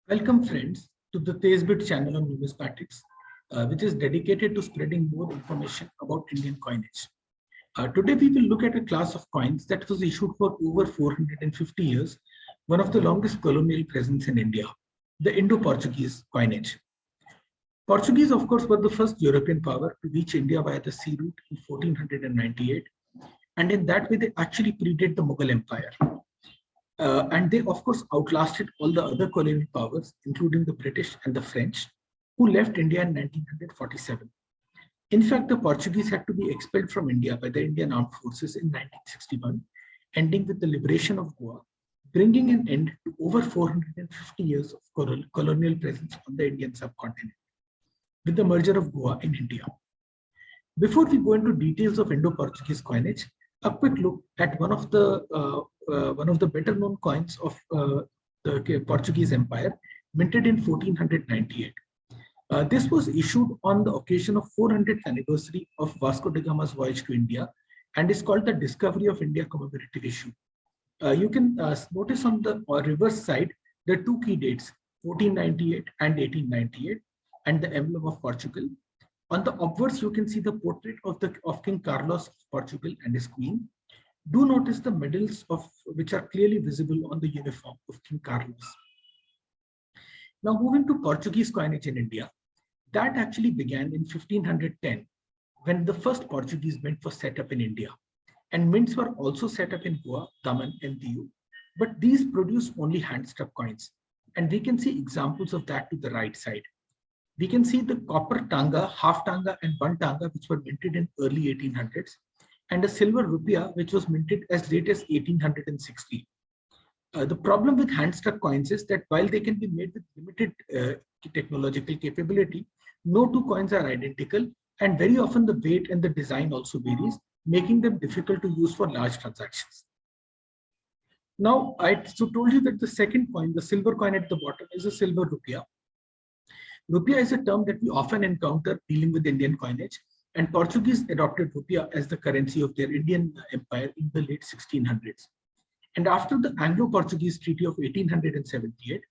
Welcome friends to the Tezbit channel on numismatics, which is dedicated to spreading more information about Indian coinage. Today we will look at a class of coins that was issued for over 450 years, one of the longest colonial presence in India, the Indo-Portuguese coinage. Portuguese, of course, were the first European power to reach India via the sea route in 1498, and in that way they actually predate the Mughal Empire. And they, of course, outlasted all the other colonial powers, including the British and the French, who left India in 1947. In fact, the Portuguese had to be expelled from India by the Indian Armed Forces in 1961, ending with the liberation of Goa, bringing an end to over 450 years of colonial presence on the Indian subcontinent, with the merger of Goa in India. Before we go into details of Indo-Portuguese coinage, a quick look at one of the better-known coins of the Portuguese Empire, minted in 1498. This was issued on the occasion of 400th anniversary of Vasco da Gama's voyage to India, and is called the Discovery of India commemorative issue. You can notice on the reverse side the two key dates, 1498 and 1898, and the emblem of Portugal. On the obverse, you can see the portrait of King Carlos of Portugal and his queen. Do notice the medals which are clearly visible on the uniform of King Carlos. Now moving to Portuguese coinage in India, that actually began in 1510 when the first Portuguese mint was set up in India. And mints were also set up in Goa, Daman and Diu, but these produce only hand-struck coins. And we can see examples of that to the right side. We can see the copper tanga, half tanga and one tanga, which were minted in early 1800s, and a silver rupiah, which was minted as late as 1860. The problem with hand-struck coins is that while they can be made with limited technological capability, no two coins are identical, and very often the weight and the design also varies, making them difficult to use for large transactions. Now, I told you that the second coin, the silver coin at the bottom, is a silver rupiah. Rupiah is a term that we often encounter dealing with Indian coinage, and Portuguese adopted rupiah as the currency of their Indian empire in the late 1600s. And after the Anglo-Portuguese Treaty of 1878,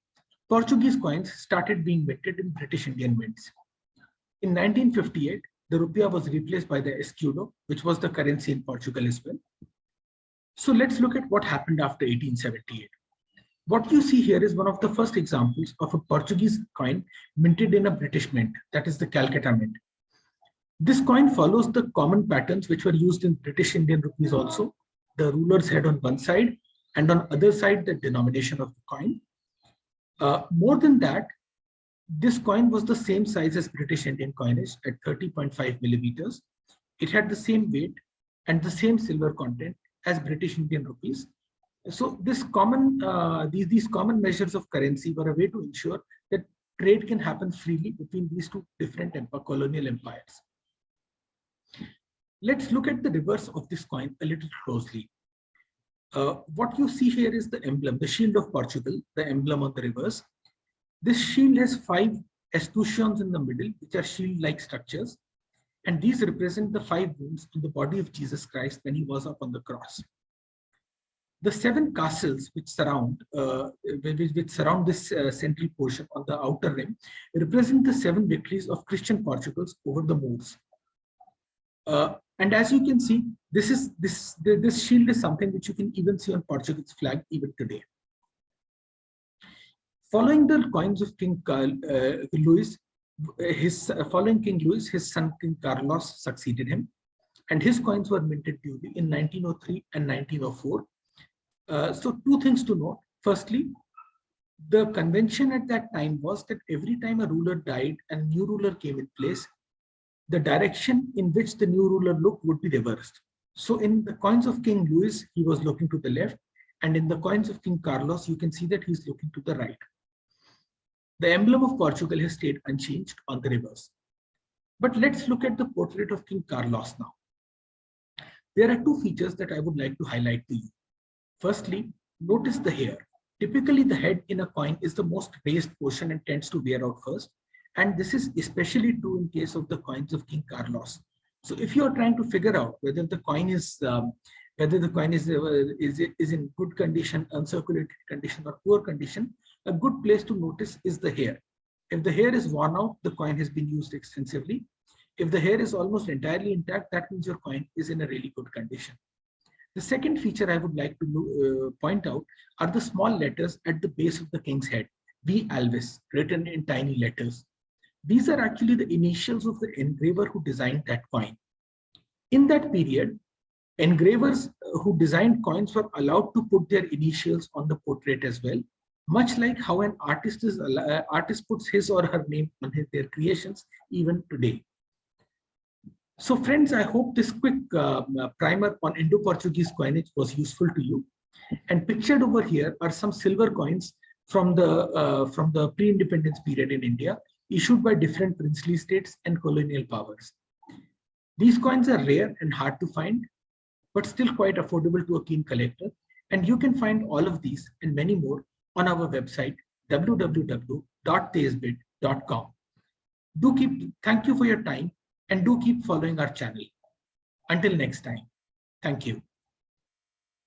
Portuguese coins started being minted in British Indian mints. In 1958, the rupiah was replaced by the escudo, which was the currency in Portugal as well. So let's look at what happened after 1878. What you see here is one of the first examples of a Portuguese coin minted in a British mint, that is the Calcutta Mint. This coin follows the common patterns which were used in British Indian rupees also, the ruler's head on one side, and on other side, the denomination of the coin. More than that, this coin was the same size as British Indian coinage at 30.5 millimeters. It had the same weight and the same silver content as British Indian rupees. So these common measures of currency were a way to ensure that trade can happen freely between these two different colonial empires. Let's look at the reverse of this coin a little closely. What you see here is the emblem, the shield of Portugal, the emblem on the reverse. This shield has 5 escutcheons in the middle, which are shield-like structures, and these represent the 5 wounds in the body of Jesus Christ when he was up on the cross. The 7 castles which surround this central portion on the outer rim represent the 7 victories of Christian Portugals over the Moors. And as you can see, this shield is something which you can even see on Portugal's flag even today. Following the coins of King Louis, his son King Carlos succeeded him, and his coins were minted duly in 1903 and 1904. So 2 things to note. Firstly, the convention at that time was that every time a ruler died and a new ruler came in place, the direction in which the new ruler looked would be reversed. So in the coins of King Louis, he was looking to the left, and in the coins of King Carlos, you can see that he's looking to the right. The emblem of Portugal has stayed unchanged on the reverse. But let's look at the portrait of King Carlos now. There are 2 features that I would like to highlight to you. Firstly, notice the hair. Typically, the head in a coin is the most raised portion and tends to wear out first. And this is especially true in case of the coins of King Carlos. So if you are trying to figure out whether the coin is whether the coin is in good condition, uncirculated condition, or poor condition, a good place to notice is the hair. If the hair is worn out, the coin has been used extensively. If the hair is almost entirely intact, that means your coin is in a really good condition. The second feature I would like to point out are the small letters at the base of the king's head, V. Alvis, written in tiny letters. These are actually the initials of the engraver who designed that coin. In that period, engravers who designed coins were allowed to put their initials on the portrait as well, much like how an artist puts his or her name on their creations even today. So friends, I hope this quick primer on Indo-Portuguese coinage was useful to you. And pictured over here are some silver coins from the pre-independence period in India, issued by different princely states and colonial powers. These coins are rare and hard to find, but still quite affordable to a keen collector. And you can find all of these and many more on our website, www.tezbit.com. Thank you for your time, and do keep following our channel. Until next time, thank you.